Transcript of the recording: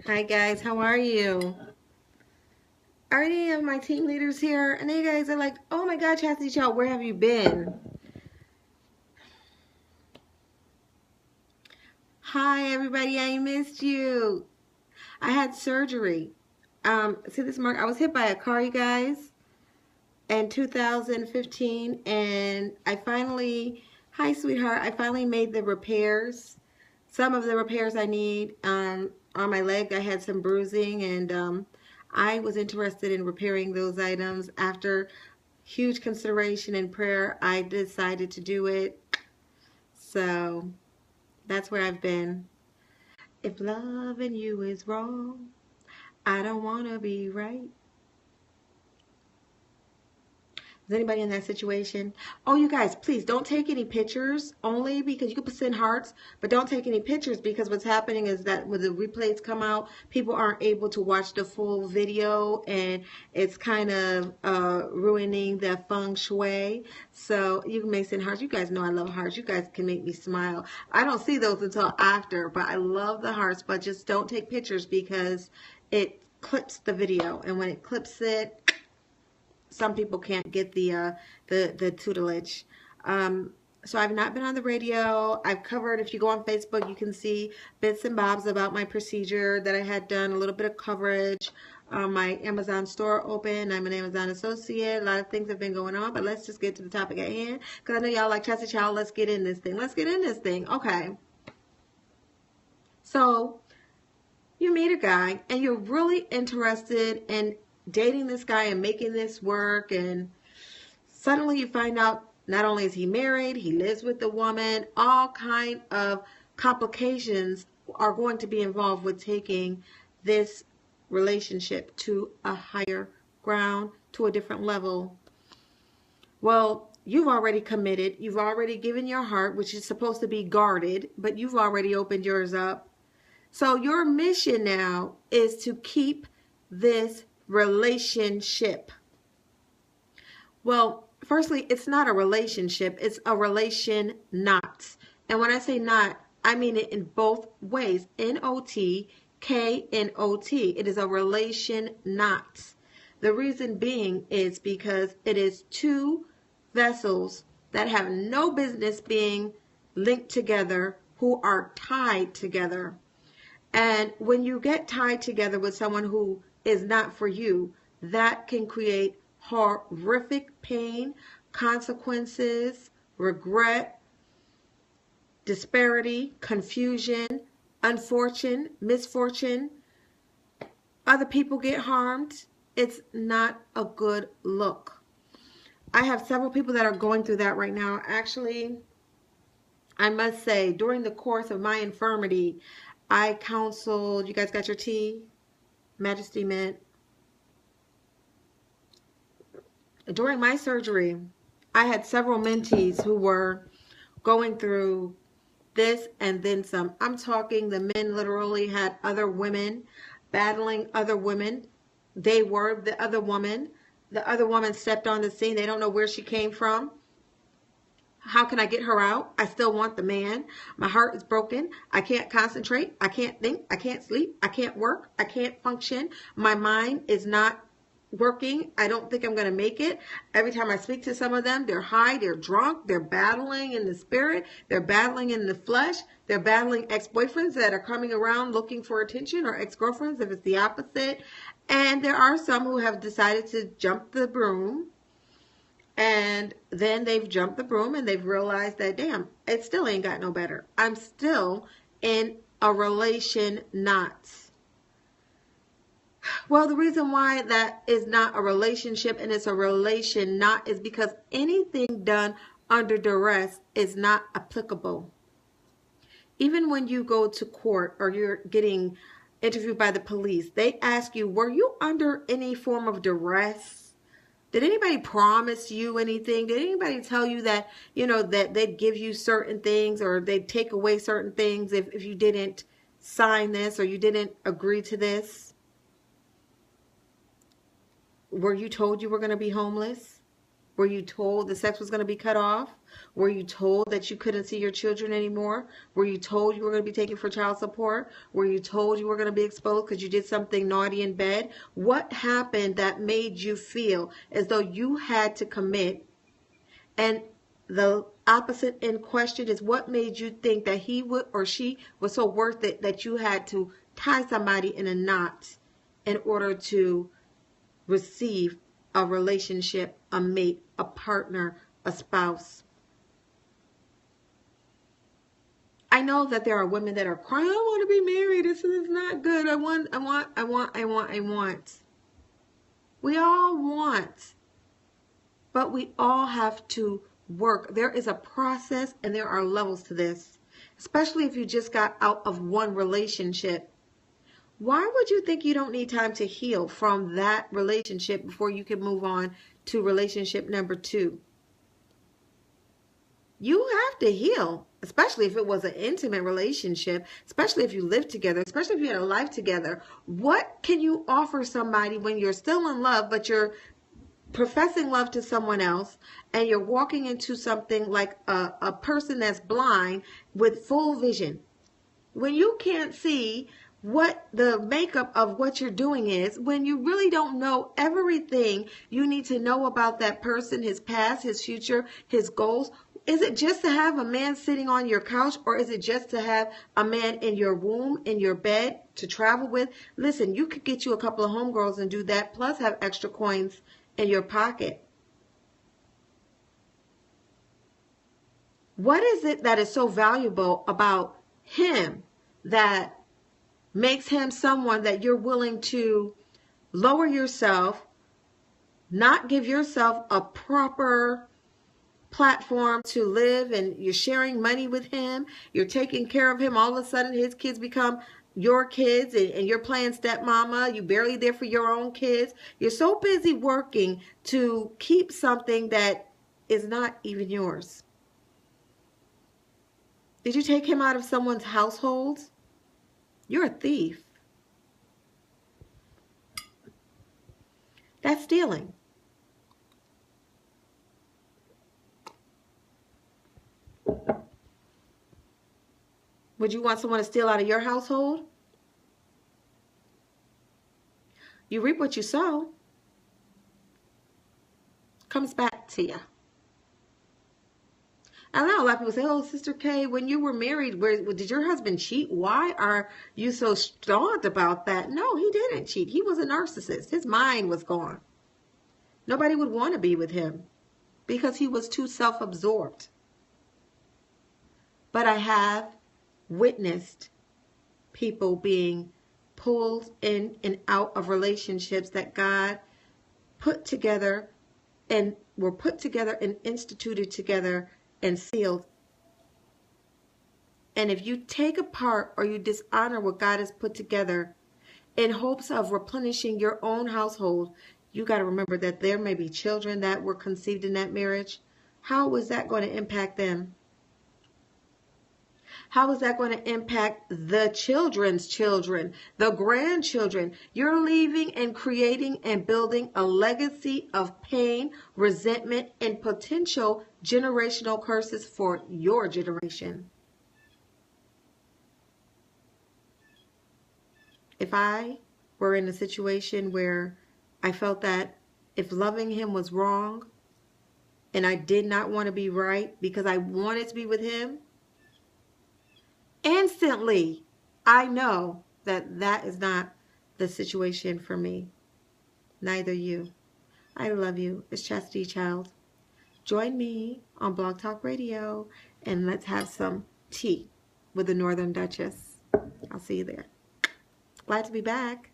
Hi guys, how are you? Are any of my team leaders here? And you guys are like, oh my God, Chastity Child, where have you been? Hi everybody, I missed you. I had surgery. See this mark? I was hit by a car, you guys, in 2015, and I finally, hi sweetheart, I finally made the repairs. Some of the repairs I need on my leg. I had some bruising, and I was interested in repairing those items. After huge consideration and prayer, I decided to do it. So that's where I've been. If loving you is wrong, I don't want to be right. Is anybody in that situation? Oh, you guys, please don't take any pictures, only because you can send hearts, but don't take any pictures, because what's happening is that when the replays come out, people aren't able to watch the full video, and it's kind of ruining the feng shui. So you may send hearts. You guys know I love hearts. You guys can make me smile. I don't see those until after, but I love the hearts, but just don't take pictures because it clips the video, and when it clips it, some people can't get the tutelage. So I've not been on the radio. I've covered, if you go on Facebook, you can see bits and bobs about my procedure that I had done, a little bit of coverage. My Amazon store open. I'm an Amazon associate. A lot of things have been going on, but let's just get to the topic at hand, because I know y'all like Chastity Child. Let's get in this thing. Let's get in this thing. Okay. So you meet a guy and you're really interested in dating this guy and making this work, and suddenly you find out not only is he married, he lives with the woman, all kind of complications are going to be involved with taking this relationship to a higher ground, to a different level. Well, you've already committed, you've already given your heart, which is supposed to be guarded, but you've already opened yours up. So your mission now is to keep this relationship. Well, firstly, it's not a relationship, it's a relation not. And when I say not, I mean it in both ways. N-O-T, K-N-O-T. It is a relation not. The reason being is because it is two vessels that have no business being linked together, who are tied together. And when you get tied together with someone who is not for you, that can create horrific pain, consequences, regret, disparity, confusion, unfortune, misfortune. Other people get harmed. It's not a good look. I have several people that are going through that right now. Actually, I must say, during the course of my infirmity, I counseled, you guys got your tea? Majesty Mint. During my surgery, I had several mentees who were going through this and then some. I'm talking, the men literally had other women, battling other women. They were the other woman. The other woman stepped on the scene. They don't know where she came from. How can I get her out? I still want the man. My heart is broken. I can't concentrate. I can't think. I can't sleep. I can't work. I can't function. My mind is not working. I don't think I'm going to make it. Every time I speak to some of them, they're high, they're drunk, they're battling in the spirit, they're battling in the flesh, they're battling ex-boyfriends that are coming around looking for attention, or ex-girlfriends if it's the opposite. And there are some who have decided to jump the broom, and then they've jumped the broom and they've realized that, damn, it still ain't got no better. I'm still in a relation not. Well, the reason why that is not a relationship and it's a relation not is because anything done under duress is not applicable. Even when you go to court or you're getting interviewed by the police, they ask you, were you under any form of duress? Did anybody promise you anything? Did anybody tell you that, that they'd give you certain things, or they'd take away certain things if you didn't sign this or you didn't agree to this? Were you told you were going to be homeless? Were you told the sex was going to be cut off? Were you told that you couldn't see your children anymore? Were you told you were going to be taken for child support? Were you told you were going to be exposed because you did something naughty in bed? What happened that made you feel as though you had to commit? And the opposite in question is, what made you think that he would or she was so worth it that you had to tie somebody in a knot in order to receive a relationship, a mate, a partner, a spouse? I know that there are women that are crying, I want to be married. This is not good. I want. We all want. But we all have to work. There is a process and there are levels to this, especially if you just got out of one relationship. Why would you think you don't need time to heal from that relationship before you can move on to relationship number 2? You have to heal, especially if it was an intimate relationship, especially if you lived together, especially if you had a life together. What can you offer somebody when you're still in love, but you're professing love to someone else, and you're walking into something like a person that's blind with full vision? When you can't see what the makeup of what you're doing is, when you really don't know everything you need to know about that person, his past, his future, his goals. Is it just to have a man sitting on your couch, or is it just to have a man in your womb, in your bed, to travel with? Listen, you could get you a couple of homegirls and do that, plus have extra coins in your pocket. What is it that is so valuable about him that makes him someone that you're willing to lower yourself, not give yourself a proper platform to live, and you're sharing money with him, you're taking care of him, all of a sudden his kids become your kids, and you're playing stepmama, you barely there for your own kids. You're so busy working to keep something that is not even yours. Did you take him out of someone's household? You're a thief. That's stealing. Would you want someone to steal out of your household? You reap what you sow. Comes back to you. I know a lot of people say, oh, Sister K, when you were married, did your husband cheat? Why are you so staunch about that? No, he didn't cheat. He was a narcissist. His mind was gone. Nobody would want to be with him because he was too self-absorbed. But I have witnessed people being pulled in and out of relationships that God put together and were put together and instituted together and sealed. And if you take apart or you dishonor what God has put together in hopes of replenishing your own household, you got to remember that there may be children that were conceived in that marriage. How is that going to impact them? How is that going to impact the children's children, the grandchildren? You're leaving and creating and building a legacy of pain, resentment, and potential generational curses for your generation. If I were in a situation where I felt that if loving him was wrong and I did not want to be right because I wanted to be with him, instantly, I know that that is not the situation for me. Neither you. I love you. It's Chastity Child. Join me on Blog Talk Radio and let's have some tea with the Northern Duchess. I'll see you there. Glad to be back.